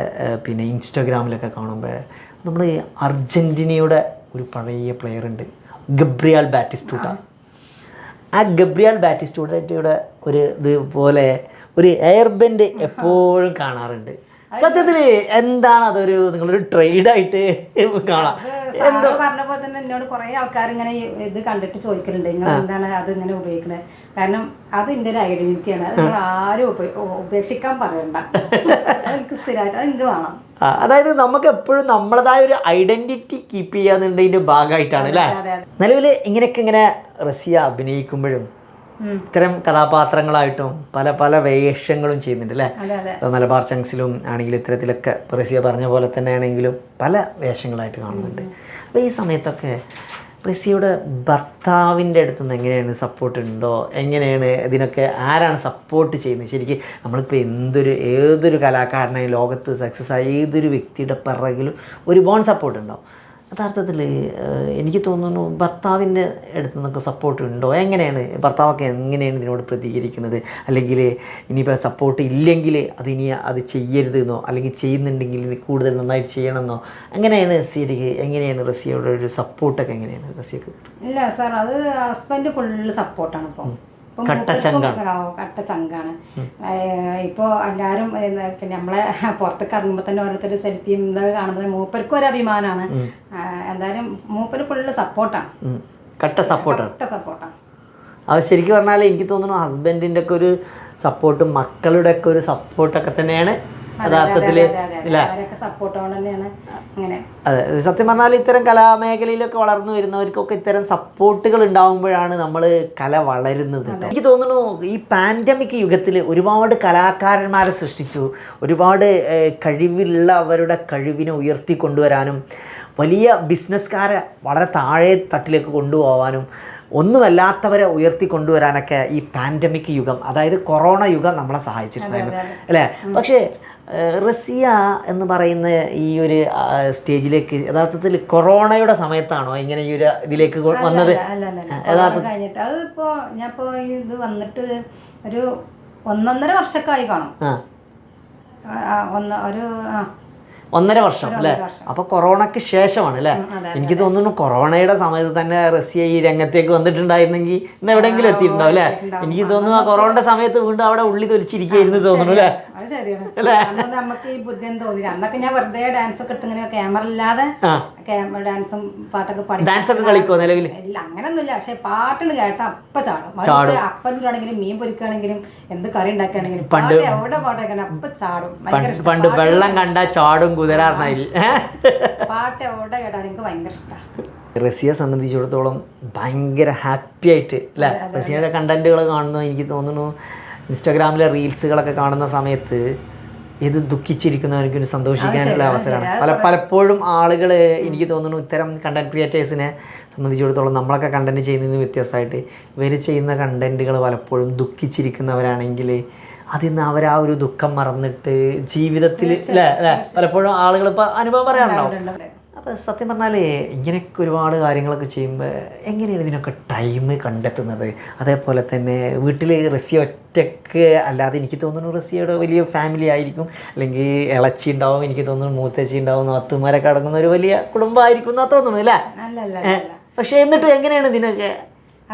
പിന്നെ ഇൻസ്റ്റാഗ്രാമിലൊക്കെ കാണുമ്പോൾ നമ്മൾ അർജൻറ്റീനയുടെ ഒരു പഴയ പ്ലെയർ ഉണ്ട്, ഗബ്രിയാൽ ബാറ്റിസ്റ്റൂട്ട. ആ ഗബ്രിയാൽ ബാറ്റിസ്റ്റൂട്ടയുടെ ഒരു ഇതുപോലെ ഒരു എയർ ബെൻഡ് എപ്പോഴും കാണാറുണ്ട്. സത്യത്തിൽ എന്താണ് അതൊരു നിങ്ങളൊരു ട്രേഡായിട്ട് കാണാം? എന്തോ പറഞ്ഞ പോലെ തന്നെ എന്നോട് കുറെ ആൾക്കാർ ഇങ്ങനെ ഇത് കണ്ടിട്ട് ചോദിക്കലുണ്ട്, നിങ്ങൾ എന്താണ് അത് ഇങ്ങനെ ഉപയോഗിക്കുന്നത്? കാരണം അത് എൻ്റെ ഒരു ഐഡന്റിറ്റിയാണ്, അത് നിങ്ങൾ ആരും ഉപേക്ഷിക്കാൻ പറയണ്ട, എനിക്ക് സ്ഥിരമായിട്ട് അത് എനിക്ക് വേണം. അതായത് നമുക്ക് എപ്പോഴും നമ്മളതായ ഒരു ഐഡന്റിറ്റി കീപ്പ് ചെയ്യാന്നുണ്ടതിൻ്റെ ഭാഗമായിട്ടാണ് അല്ലേ? നിലവിൽ ഇങ്ങനെ റസിയ അഭിനയിക്കുമ്പോഴും ഇത്തരം കഥാപാത്രങ്ങളായിട്ടും പല പല വേഷങ്ങളും ചെയ്യുന്നുണ്ട് അല്ലേ? മലബാർ ചങ്സിലും ആണെങ്കിലും ഇത്തരത്തിലൊക്കെ റസിയ പറഞ്ഞ പോലെ തന്നെ ആണെങ്കിലും പല വേഷങ്ങളായിട്ട് കാണുന്നുണ്ട്. അപ്പോൾ ഈ സമയത്തൊക്കെ റസിയയുടെ ഭർത്താവിൻ്റെ അടുത്ത് നിന്ന് എങ്ങനെയാണ് സപ്പോർട്ട് ഉണ്ടോ? എങ്ങനെയാണ് ഇതിനൊക്കെ ആരാണ് സപ്പോർട്ട് ചെയ്യുന്നത്? ശരിക്കും നമ്മളിപ്പോൾ ഏതൊരു കലാകാരനായി ലോകത്ത് സക്സസ് ആയ ഏതൊരു വ്യക്തിയുടെ പിറകിലും ഒരുപാട് സപ്പോർട്ട് ഉണ്ടാവും. യഥാർത്ഥത്തിൽ എനിക്ക് തോന്നുന്നു ഭർത്താവിൻ്റെ അടുത്ത് നിന്നൊക്കെ സപ്പോർട്ട് ഉണ്ടോ? എങ്ങനെയാണ് ഭർത്താവൊക്കെ എങ്ങനെയാണ് ഇതിനോട് പ്രതികരിക്കുന്നത്? അല്ലെങ്കിൽ ഇനിയിപ്പോൾ സപ്പോർട്ട് ഇല്ലെങ്കിൽ അത് ചെയ്യരുതെന്നോ, അല്ലെങ്കിൽ ചെയ്യുന്നുണ്ടെങ്കിൽ ഇത് കൂടുതൽ നന്നായിട്ട് ചെയ്യണമെന്നോ, എങ്ങനെയാണ് എങ്ങനെയാണ് റസിയയുടെ ഒരു സപ്പോർട്ടൊക്കെ എങ്ങനെയാണ് റസിയക്ക്? ഇല്ല സാർ, അത് ഹസ്ബൻഡ് ഫുള്ള് സപ്പോർട്ടാണ്. ഇപ്പോൾ കട്ട ചങ്കാണ്. ഇപ്പോൾ എല്ലാവരും പിന്നെ നമ്മളെ പുറത്തേക്ക് ഇറങ്ങുമ്പോൾ തന്നെ ഓരോരുത്തർ സെൽഫിയും ഇതൊക്കെ കാണുമ്പോൾ മൂപ്പർക്കും ഒരു അഭിമാനമാണ്. എന്തായാലും മൂപ്പര് ഫുള്ള് സപ്പോർട്ടാണ്, കട്ട സപ്പോർട്ടാണ്. അത് ശരിക്കും പറഞ്ഞാൽ എനിക്ക് തോന്നുന്നു ഹസ്ബൻഡിൻ്റെ ഒക്കെ ഒരു സപ്പോർട്ടും മക്കളുടെ ഒക്കെ ഒരു സപ്പോർട്ടൊക്കെ തന്നെയാണ് യഥാർത്ഥത്തിൽ അല്ലേ? അതെ, സത്യം പറഞ്ഞാൽ ഇത്തരം കലാമേഖലയിലൊക്കെ വളർന്നു വരുന്നവർക്കൊക്കെ ഇത്തരം സപ്പോർട്ടുകൾ ഉണ്ടാകുമ്പോഴാണ് നമ്മൾ കല വളരുന്നത്. എനിക്ക് തോന്നുന്നു ഈ പാൻഡമിക് യുഗത്തിൽ ഒരുപാട് കലാകാരന്മാരെ സൃഷ്ടിച്ചു, ഒരുപാട് കഴിവുള്ളവരുടെ കഴിവിനെ ഉയർത്തിക്കൊണ്ടുവരാനും വലിയ ബിസിനസ്സുകാരെ വളരെ താഴെ തട്ടിലേക്ക് കൊണ്ടുപോകാനും ഒന്നുമല്ലാത്തവരെ ഉയർത്തിക്കൊണ്ടുവരാനൊക്കെ ഈ പാൻഡമിക് യുഗം, അതായത് കൊറോണ യുഗം നമ്മളെ സഹായിച്ചിട്ടുണ്ടായിരുന്നു അല്ലേ? പക്ഷേ റസിയ എന്ന് പറയുന്ന ഈ ഒരു സ്റ്റേജിലേക്ക് യഥാർത്ഥത്തിൽ കൊറോണയുടെ സമയത്താണോ ഇങ്ങനെ ഈ ഒരു ഇതിലേക്ക് വന്നത്? കഴിഞ്ഞിട്ട് അതിപ്പോ ഞാനിപ്പോ ഇത് വന്നിട്ട് ഒരു 1.5 വർഷമൊക്കെ ആയി കാണും. ഒരു 1.5 വർഷം അല്ലേ? അപ്പൊ കൊറോണക്ക് ശേഷമാണ് അല്ലേ? എനിക്ക് തോന്നുന്നു കൊറോണയുടെ സമയത്ത് തന്നെ റസിയ ഈ രംഗത്തേക്ക് വന്നിട്ടുണ്ടായിരുന്നെങ്കിൽ ഇന്ന് എവിടെയെങ്കിലും എത്തിയിട്ടുണ്ടാവും അല്ലേ? എനിക്ക് തോന്നുന്നു ആ കൊറോണയുടെ സമയത്ത് വീണ്ടും അവിടെ ഉള്ളി തൊലിച്ചിരിക്കുന്നു തോന്നുന്നു അല്ലേ? നമുക്ക് ഈ ബുദ്ധി തോന്നില്ല. അന്നൊക്കെ ഞാൻ വെറുതെ ഡാൻസ് ഒക്കെ എടുത്ത് ഇങ്ങനെ ക്യാമറ ഇല്ലാതെ ഡാൻസും പാട്ടൊക്കെ പാടി ഡാൻസ് ഒക്കെ കളിക്കുമോ നിലവിൽ? ഇല്ല, അങ്ങനൊന്നുമില്ല. പക്ഷെ പാട്ടിന് കേട്ടാ അപ്പ ചാടും. അപ്പനാണെങ്കിലും മീൻ പൊരിക്കുകയാണെങ്കിലും എന്ത് കറി ഉണ്ടാക്കുകയാണെങ്കിലും എവിടെ പാട്ടൊക്കെ അപ്പ ചാടും. പണ്ട് വെള്ളം കണ്ടാ ചാടും കുതിരാറിനായി പാട്ട് എവിടെ കേട്ടാൽ എനിക്ക് ഭയങ്കര ഇഷ്ടമാണ്. റസിയെ സംബന്ധിച്ചിടത്തോളം ഭയങ്കര ഹാപ്പി ആയിട്ട് അല്ലേ? റസിയയുടെ കണ്ടന്റുകൾ കാണുന്നു. എനിക്ക് തോന്നുന്നു ഇൻസ്റ്റാഗ്രാമിലെ റീൽസുകളൊക്കെ കാണുന്ന സമയത്ത് ഇത് ദുഃഖിച്ചിരിക്കുന്നവർക്ക് സന്തോഷിക്കാനുള്ള അവസരമാണ്. പലപ്പോഴും ആളുകൾ എനിക്ക് തോന്നുന്നു ഇത്തരം കണ്ടന്റ് ക്രിയേറ്റേഴ്സിനെ സംബന്ധിച്ചിടത്തോളം നമ്മളൊക്കെ കണ്ടന്റ് ചെയ്യുന്നതിന് വ്യത്യസ്തമായിട്ട് ഇവർ ചെയ്യുന്ന കണ്ടന്റുകൾ പലപ്പോഴും ദുഃഖിച്ചിരിക്കുന്നവരാണെങ്കിൽ അതിൽ നിന്ന് അവർ ആ ഒരു ദുഃഖം മറന്നിട്ട് ജീവിതത്തിൽ അല്ലേ പലപ്പോഴും ആളുകൾ ഇപ്പോൾ അനുഭവം പറയാറുണ്ടാവും. അപ്പോൾ സത്യം പറഞ്ഞാൽ ഇങ്ങനെയൊക്കെ ഒരുപാട് കാര്യങ്ങളൊക്കെ ചെയ്യുമ്പോൾ എങ്ങനെയാണ് ഇതിനൊക്കെ ടൈം കണ്ടെത്തുന്നത്? അതേപോലെ തന്നെ വീട്ടിൽ റസിയ ഒറ്റയ്ക്ക് അല്ലാതെ എനിക്ക് തോന്നുന്നു റസിയയുടെ വലിയ ഫാമിലി ആയിരിക്കും, അല്ലെങ്കിൽ ഇളച്ചി ഉണ്ടാവും, എനിക്ക് തോന്നുന്നു മൂത്തച്ചി ഉണ്ടാവും, നാത്തുമാരൊക്കെ അടങ്ങുന്ന ഒരു വലിയ കുടുംബമായിരിക്കും എന്നാ തോന്നുന്നു അല്ലേ? പക്ഷേ എന്നിട്ട് എങ്ങനെയാണ് ഇതിനൊക്കെ?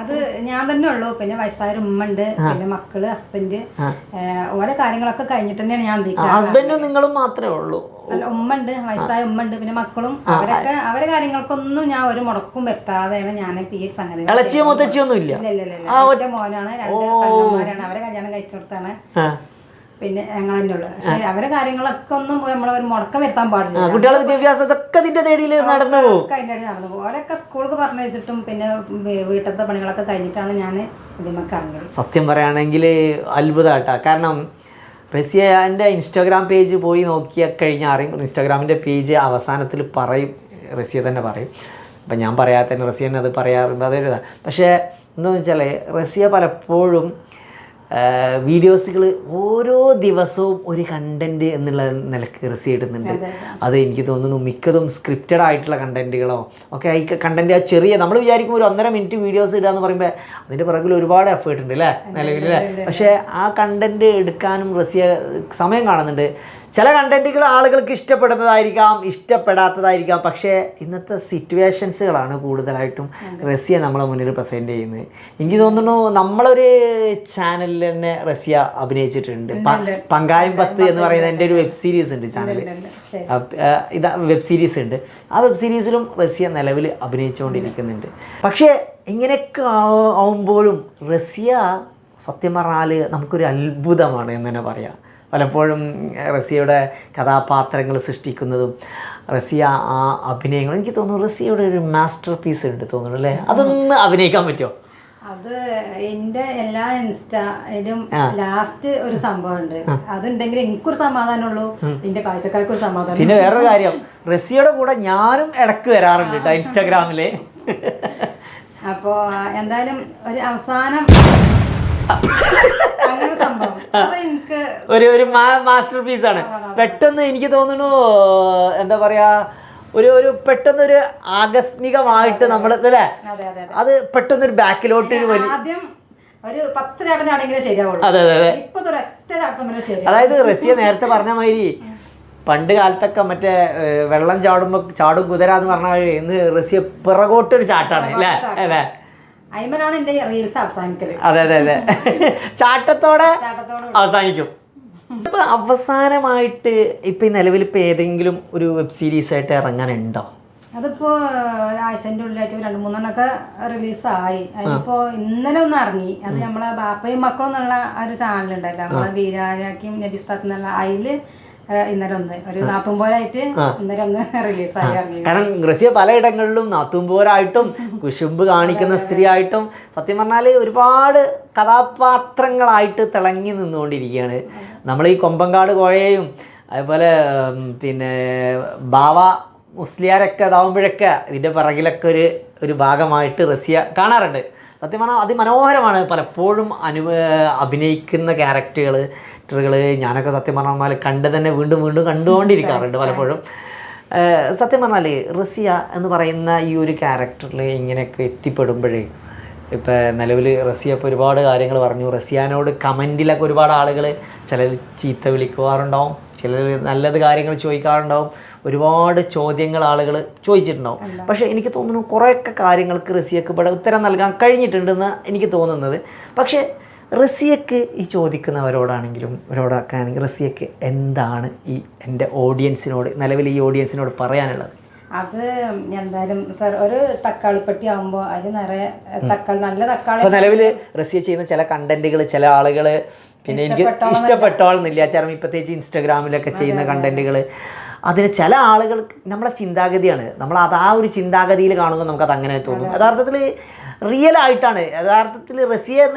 അത് ഞാൻ തന്നെ ഉള്ളൂ. പിന്നെ വയസ്സായ ഉമ്മ ഉണ്ട്, പിന്നെ മക്കള്, ഹസ്ബൻഡ്, ഓരോ കാര്യങ്ങളൊക്കെ കഴിഞ്ഞിട്ട് തന്നെയാണ് ഞാൻ. ഹസ്ബൻഡും നിങ്ങളും മാത്രമേ ഉള്ളൂ? ഉമ്മ ഉണ്ട്, വയസ്സായ ഉമ്മ ഉണ്ട്, പിന്നെ മക്കളും. അവരെ കാര്യങ്ങൾക്കൊന്നും ഞാൻ ഒരു മുടക്കും വരുത്താതെയാണ് ഞാൻ ഈ സംഗതി. ഇളച്ചിയോ മുത്തച്ചിയൊന്നും ഇല്ല? ഒറ്റ മോനാണ്, 2 പെങ്ങന്മാരാണ്. അവരെ കല്യാണം കഴിച്ചെടുത്താണ്. പിന്നെ ഞങ്ങൾ തന്നെ ഉള്ളു. പക്ഷെ അവരെ കാര്യങ്ങളൊക്കെ ഒന്നും നമ്മളൊരു മുടക്കം വരുത്താൻ പാടില്ല. കുട്ടികളുടെ വിദ്യാഭ്യാസത്തൊക്കെ അതിന്റെ തേടിയിൽ നടന്നു പോകും. ഓരൊക്കെ സ്കൂൾക്ക് പറഞ്ഞയച്ചിട്ടും പിന്നെ വീട്ടിലത്തെ പണികളൊക്കെ കഴിഞ്ഞിട്ടാണ് ഞാൻ ഇതിമൊക്കെ ഇറങ്ങിയത്. സത്യം പറയുകയാണെങ്കിൽ അത്ഭുതമായിട്ടാ. കാരണം റസിയൻ്റെ ഇൻസ്റ്റാഗ്രാം പേജ് പോയി നോക്കിയാൽ കഴിഞ്ഞാൽ അറിയും. ഇൻസ്റ്റാഗ്രാമിൻ്റെ പേജ് അവസാനത്തിൽ പറയും, റസിയ തന്നെ പറയും. അപ്പം ഞാൻ പറയാതെ തന്നെ റസിയ തന്നെ അത് പറയാറുണ്ട്. അതൊരു പക്ഷേ എന്താണെന്ന് വെച്ചാൽ റസിയ പലപ്പോഴും വീഡിയോസുകൾ ഓരോ ദിവസവും ഒരു കണ്ടൻറ്റ് എന്നുള്ള നിലക്ക് റസിയ ഇടുന്നുണ്ട്. അത് എനിക്ക് തോന്നുന്നു മിക്കതും സ്ക്രിപ്റ്റഡ് ആയിട്ടുള്ള കണ്ടൻറ്റുകളോ ഒക്കെ ഈ കണ്ടൻറ്റ് ആ ചെറിയ നമ്മൾ വിചാരിക്കും ഒരു 1.5 മിനിറ്റ് വീഡിയോസ് ഇടുക എന്ന് പറയുമ്പോൾ അതിൻ്റെ പുറകിൽ ഒരുപാട് എഫേർട്ട് ഉണ്ട് അല്ലേ നിലവിൽ അല്ലേ? പക്ഷേ ആ കണ്ടൻറ്റ് എടുക്കാനും റസിയ സമയം കാണുന്നുണ്ട്. ചില കണ്ടൻറ്റുകൾ ആളുകൾക്ക് ഇഷ്ടപ്പെടുന്നതായിരിക്കാം, ഇഷ്ടപ്പെടാത്തതായിരിക്കാം. പക്ഷേ ഇന്നത്തെ സിറ്റുവേഷൻസുകളാണ് കൂടുതലായിട്ടും റസിയ നമ്മളെ മുന്നിൽ പ്രസൻറ്റ് ചെയ്യുന്നത്. എനിക്ക് തോന്നുന്നു നമ്മളൊരു ചാനലിൽ തന്നെ റസിയ അഭിനയിച്ചിട്ടുണ്ട്. പങ്കായം 10 എന്ന് പറയുന്ന എൻ്റെ ഒരു വെബ് സീരീസ് ഉണ്ട് ചാനലിൽ. ഇതാ വെബ് സീരീസ് ഉണ്ട്. ആ വെബ് സീരീസിലും റസിയ നിലവിൽ അഭിനയിച്ചുകൊണ്ടിരിക്കുന്നുണ്ട്. പക്ഷേ ഇങ്ങനെയൊക്കെ ആവുമ്പോഴും റസിയ സത്യം പറഞ്ഞാൽ നമുക്കൊരു അത്ഭുതമാണ് എന്ന് തന്നെ പറയാം. പലപ്പോഴും റസിയയുടെ കഥാപാത്രങ്ങൾ സൃഷ്ടിക്കുന്നതും റസിയ ആ അഭിനയങ്ങളും എനിക്ക് തോന്നുന്നു റസിയയുടെ ഒരു മാസ്റ്റർ പീസ് ഉണ്ട് തോന്നുന്നു അല്ലേ? അതൊന്ന് അഭിനയിക്കാൻ പറ്റുമോ? അത് എൻ്റെ എല്ലാ ഇൻസ്റ്റയിലും ലാസ്റ്റ് ഒരു സംഭവം ഉണ്ട്. അതുണ്ടെങ്കിൽ എനിക്കൊരു സമാധാനമുള്ളൂ, എൻ്റെ കാഴ്ചക്കാർക്ക് ഒരു സമാധാനം. പിന്നെ വേറൊരു കാര്യം, റസിയയുടെ കൂടെ ഞാനും ഇടയ്ക്ക് വരാറുണ്ട് കേട്ടോ ഇൻസ്റ്റാഗ്രാമില്. അപ്പോൾ എന്തായാലും ഒരു അവസാനം ഒരു മാസ്റ്റർ പീസാണ്. പെട്ടെന്ന് എനിക്ക് തോന്നുന്നു എന്താ പറയാ ഒരു പെട്ടെന്നൊരു ആകസ്മികമായിട്ട് നമ്മൾ അല്ലേ അത് പെട്ടെന്നൊരു ബാക്കിലോട്ട് ഒരു വലിയ അതെ അതെ അതെ. അതായത് റസിയ നേരത്തെ പറഞ്ഞ മാതിരി പണ്ട് കാലത്തൊക്കെ മറ്റേ വെള്ളം ചാടുമ്പോൾ ചാടും കുതിര എന്ന് പറഞ്ഞാൽ ഇന്ന് റസിയ പിറകോട്ടൊരു ചാട്ടാണ് അല്ലേ അല്ലേ? അതെ അതെ അതെ, ചാട്ടത്തോടെ അവസാനിക്കും. ഇപ്പൊ അവസാനമായിട്ട് ഇപ്പൊ നിലവിൽ ഇപ്പൊ ഏതെങ്കിലും ഒരു വെബ് സീരീസ് ആയിട്ട് ഇറങ്ങാനുണ്ടോ? അതിപ്പോ ഒരാഴ്ചൻ്റെ ഉള്ളിലായിട്ട് 2-3 റിലീസായി. അതിപ്പോ ഇന്നലെ ഒന്ന് ഇറങ്ങി. അത് നമ്മളെ ബാപ്പയും മക്കളും എന്നുള്ള ഒരു ചാനലുണ്ടല്ലോ, നമ്മളെ ബീരാനാക്കിയും നബിസ്താത്ത് എന്നുള്ള, അതില് ഇന്നലെ ഒന്ന് ഒരു നാത്തുമ്പോരായിട്ട് ഇന്നലെ ഒന്ന് റിലീസായി ഇറങ്ങി. കാരണം റസിയ പലയിടങ്ങളിലും നാത്തുമ്പോരായിട്ടും കുശുമ്പ് കാണിക്കുന്ന സ്ത്രീ ആയിട്ടും സത്യം പറഞ്ഞാൽ ഒരുപാട് കഥാപാത്രങ്ങളായിട്ട് തിളങ്ങി നിന്നുകൊണ്ടിരിക്കുകയാണ്. നമ്മൾ ഈ കൊമ്പങ്കാട് കോഴയും അതുപോലെ പിന്നെ ബാവ മുസ്ലിയാരൊക്കെ ഇതാവുമ്പോഴൊക്കെ ഇതിൻ്റെ പിറകിലൊക്കെ ഒരു ഭാഗമായിട്ട് റസിയ കാണാറുണ്ട്. സത്യം പറഞ്ഞാൽ അതിമനോഹരമാണ് പലപ്പോഴും അഭിനയിക്കുന്ന ക്യാരക്ടറുകൾ ഞാനൊക്കെ സത്യം പറഞ്ഞാൽ കണ്ട് തന്നെ വീണ്ടും വീണ്ടും കണ്ടുകൊണ്ടിരിക്കാറുണ്ട് പലപ്പോഴും. സത്യം പറഞ്ഞാൽ റസിയ എന്ന് പറയുന്ന ഈ ഒരു ക്യാരക്ടറിൽ ഇങ്ങനെയൊക്കെ എത്തിപ്പെടുമ്പോഴേ ഇപ്പോൾ നിലവിൽ റസിയ ഇപ്പോൾ ഒരുപാട് കാര്യങ്ങൾ പറഞ്ഞു. റസിയാനോട് കമൻറ്റിലൊക്കെ ഒരുപാട് ആളുകൾ ചിലർ ചീത്ത വിളിക്കാറുണ്ടാവും, ചിലർ നല്ലത് കാര്യങ്ങൾ ചോദിക്കാറുണ്ടാവും, ഒരുപാട് ചോദ്യങ്ങൾ ആളുകൾ ചോദിച്ചിട്ടുണ്ടാവും. പക്ഷേ എനിക്ക് തോന്നുന്നു കുറേയൊക്കെ കാര്യങ്ങൾക്ക് റസിയക്ക് ഇവിടെ ഉത്തരം നൽകാൻ കഴിഞ്ഞിട്ടുണ്ടെന്ന് എനിക്ക് തോന്നുന്നത്. പക്ഷേ റസിയക്ക് ഈ ചോദിക്കുന്നവരോടാണെങ്കിലും ഇവരോടൊക്കെ ആണെങ്കിൽ റസിയക്ക് എന്താണ് ഈ എൻ്റെ ഓഡിയൻസിനോട് നിലവിൽ ഈ ഓഡിയൻസിനോട് പറയാനുള്ളത്? അത് എന്തായാലും സാർ ഒരു തക്കാളിപ്പെട്ടി ആകുമ്പോൾ അതിൽ നിറയെ തക്കാളി, നല്ല തക്കാളി. ഇപ്പോൾ നിലവിൽ റസിയ ചെയ്യുന്ന ചില കണ്ടന്റുകൾ ചില ആളുകൾ പിന്നെ എനിക്ക് ഇഷ്ടപ്പെട്ടോളന്നില്ല. ചിലപ്പോൾ പ്രത്യേകിച്ച് ഇൻസ്റ്റാഗ്രാമിലൊക്കെ ചെയ്യുന്ന കണ്ടന്റുകൾ അതിന് ചില ആളുകൾ നമ്മളെ ചിന്താഗതിയാണ്, നമ്മൾ അത് ആ ഒരു ചിന്താഗതിയിൽ കാണുമ്പോൾ നമുക്കത് അങ്ങനെ തോന്നും. യഥാർത്ഥത്തിൽ റിയൽ ആയിട്ടാണ് യഥാർത്ഥത്തിൽ റസിയ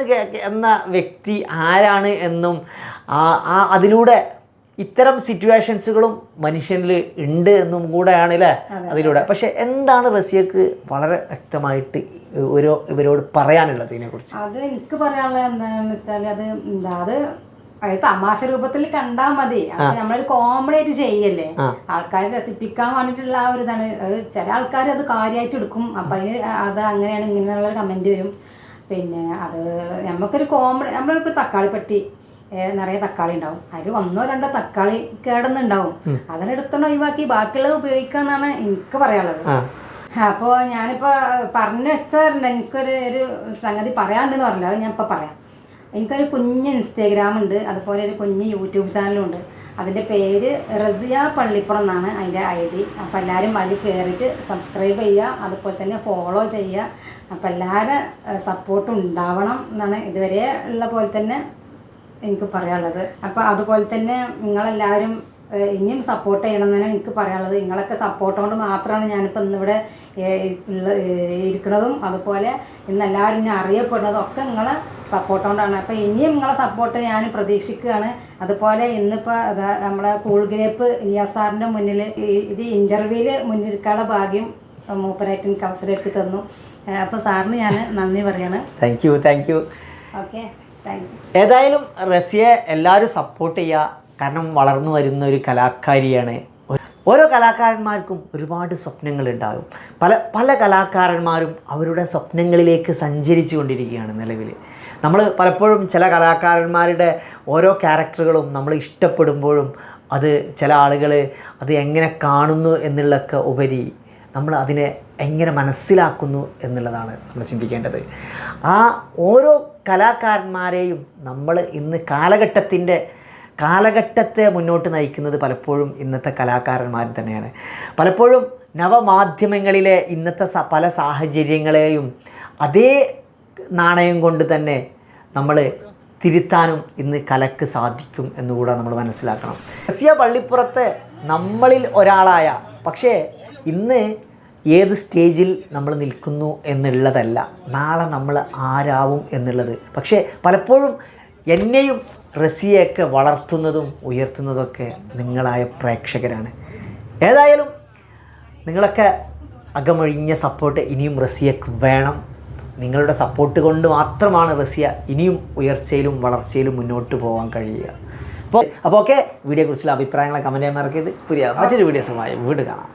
എന്ന വ്യക്തി ആരാണ് എന്നും അതിലൂടെ ഇത്തരം സിറ്റുവേഷൻസുകളും മനുഷ്യനിൽ ഉണ്ട് എന്നും കൂടെയാണ് അല്ലേ അതിലൂടെ. പക്ഷെ എന്താണ് റസിയക്ക് വളരെ വ്യക്തമായിട്ട് ഇവരോട് പറയാനുള്ളത് ഇതിനെക്കുറിച്ച്? അത് എനിക്ക് പറയാനുള്ളത് എന്താണെന്ന് വെച്ചാൽ അത് തമാശ രൂപത്തിൽ കണ്ടാൽ മതി. നമ്മളൊരു കോമഡി ആയിട്ട് ചെയ്യല്ലേ, ആൾക്കാരെ രസിപ്പിക്കാൻ വേണ്ടിയിട്ടുള്ള ആ ഒരു ഇതാണ്. ചില ആൾക്കാർ അത് കാര്യമായിട്ട് എടുക്കും. അപ്പം അത് അങ്ങനെയാണ് ഇങ്ങനെയുള്ള കമൻറ്റ് വരും. പിന്നെ അത് നമുക്കൊരു കോമഡി, നമ്മളിപ്പോൾ തക്കാളിപ്പെട്ടി നിറയെ തക്കാളി ഉണ്ടാവും, അതിൽ 1 2 തക്കാളി കേടുന്നുണ്ടാവും, അതിനെടുത്തോണ്ട് ഒഴിവാക്കി ബാക്കിയുള്ളത് ഉപയോഗിക്കാന്നാണ് എനിക്ക് പറയാനുള്ളത്. അപ്പോൾ ഞാനിപ്പോൾ പറഞ്ഞു വെച്ചാറുണ്ട്, എനിക്കൊരു സംഗതി പറയാണ്ടെന്ന് പറഞ്ഞില്ല, അത് ഞാൻ ഇപ്പോൾ പറയാം. എനിക്കൊരു കുഞ്ഞ് ഇൻസ്റ്റാഗ്രാം ഉണ്ട്, അതുപോലെ ഒരു കുഞ്ഞ് യൂട്യൂബ് ചാനലും ഉണ്ട്. അതിൻ്റെ പേര് റസിയ പള്ളിപ്പുറം എന്നാണ് അതിൻ്റെ ID. അപ്പോൾ എല്ലാവരും അതിൽ കയറിയിട്ട് സബ്സ്ക്രൈബ് ചെയ്യുക, അതുപോലെ തന്നെ ഫോളോ ചെയ്യുക. അപ്പോൾ എല്ലാവരും സപ്പോർട്ടും ഉണ്ടാവണം എന്നാണ് ഇതുവരെ ഉള്ള പോലെ തന്നെ എനിക്ക് പറയാനുള്ളത്. അപ്പോൾ അതുപോലെ തന്നെ നിങ്ങളെല്ലാവരും ഇനിയും സപ്പോർട്ട് ചെയ്യണം എന്നാണ് എനിക്ക് പറയാനുള്ളത്. നിങ്ങളൊക്കെ സപ്പോർട്ട് കൊണ്ട് മാത്രമാണ് ഞാനിപ്പോൾ ഇന്നിവിടെ ഇരിക്കുന്നതും അതുപോലെ ഇന്ന് എല്ലാവരും ഞാൻ അറിയപ്പെടുന്നതും ഒക്കെ നിങ്ങളെ സപ്പോർട്ട് കൊണ്ടാണ്. അപ്പോൾ ഇനിയും നിങ്ങളെ സപ്പോർട്ട് ഞാൻ പ്രതീക്ഷിക്കുകയാണ്. അതുപോലെ ഇന്നിപ്പോൾ നമ്മളെ കൂൾ ഗ്രേപ്പ് ഇലിയാസ് സാറിൻ്റെ മുന്നിൽ ഇത് ഇൻ്റർവ്യൂവിൽ മുന്നിരിക്കാനുള്ള ഭാഗ്യം മൂപ്പരായിട്ട് എനിക്ക് അവസരം എടുത്ത് തന്നു. അപ്പോൾ സാറിന് ഞാൻ നന്ദി പറയാണ്. Thank you. Okay, thank you. ഏതായാലും റസിയെ എല്ലാവരും സപ്പോർട്ട് ചെയ്യുക. കാരണം വളർന്നു വരുന്ന ഒരു കലാകാരിയാണ്. ഓരോ കലാകാരന്മാർക്കും ഒരുപാട് സ്വപ്നങ്ങളുണ്ടാകും. പല കലാകാരന്മാരും അവരുടെ സ്വപ്നങ്ങളിലേക്ക് സഞ്ചരിച്ചു കൊണ്ടിരിക്കുകയാണ് നിലവിൽ. നമ്മൾ പലപ്പോഴും ചില കലാകാരന്മാരുടെ ഓരോ ക്യാരക്ടറുകളും നമ്മൾ ഇഷ്ടപ്പെടുമ്പോഴും അത് ചില ആളുകൾ അത് എങ്ങനെ കാണുന്നു എന്നുള്ളതൊക്കെ ഉപരി നമ്മൾ അതിനെ എങ്ങനെ മനസ്സിലാക്കുന്നു എന്നുള്ളതാണ് നമ്മൾ ചിന്തിക്കേണ്ടത്. ആ ഓരോ കലാകാരന്മാരെയും നമ്മൾ ഇന്ന് കാലഘട്ടത്തെ മുന്നോട്ട് നയിക്കുന്നത് പലപ്പോഴും ഇന്നത്തെ കലാകാരന്മാർ തന്നെയാണ്. പലപ്പോഴും നവമാധ്യമങ്ങളിലെ ഇന്നത്തെ പല സാഹചര്യങ്ങളെയും അതേ നാണയം കൊണ്ട് തന്നെ നമ്മൾ തിരുത്താനും ഇന്ന് കലക്ക് സാധിക്കും എന്നുകൂടെ നമ്മൾ മനസ്സിലാക്കണം. റസിയ പള്ളിപ്പുറത്തെ നമ്മളിൽ ഒരാളായ, പക്ഷേ ഇന്ന് ഏത് സ്റ്റേജിൽ നമ്മൾ നിൽക്കുന്നു എന്നുള്ളതല്ല നാളെ നമ്മൾ ആരാവും എന്നുള്ളത്. പക്ഷേ പലപ്പോഴും എന്നെയും റസിയയൊക്കെ വളർത്തുന്നതും ഉയർത്തുന്നതൊക്കെ നിങ്ങളായ പ്രേക്ഷകരാണ്. ഏതായാലും നിങ്ങളൊക്കെ അകമൊഴിഞ്ഞ സപ്പോർട്ട് ഇനിയും റസിയക്ക് വേണം. നിങ്ങളുടെ സപ്പോർട്ട് കൊണ്ട് മാത്രമാണ് റസിയ ഇനിയും ഉയർച്ചയിലും വളർച്ചയിലും മുന്നോട്ട് പോകാൻ കഴിയുക. അപ്പോൾ ഓക്കെ, വീഡിയോയെക്കുറിച്ചുള്ള അഭിപ്രായങ്ങളെ കമൻറ്റ് ചെയ്യാൻ മറക്കരുത്. മറ്റൊരു വീഡിയോസുമായി വീണ്ടും കാണാം.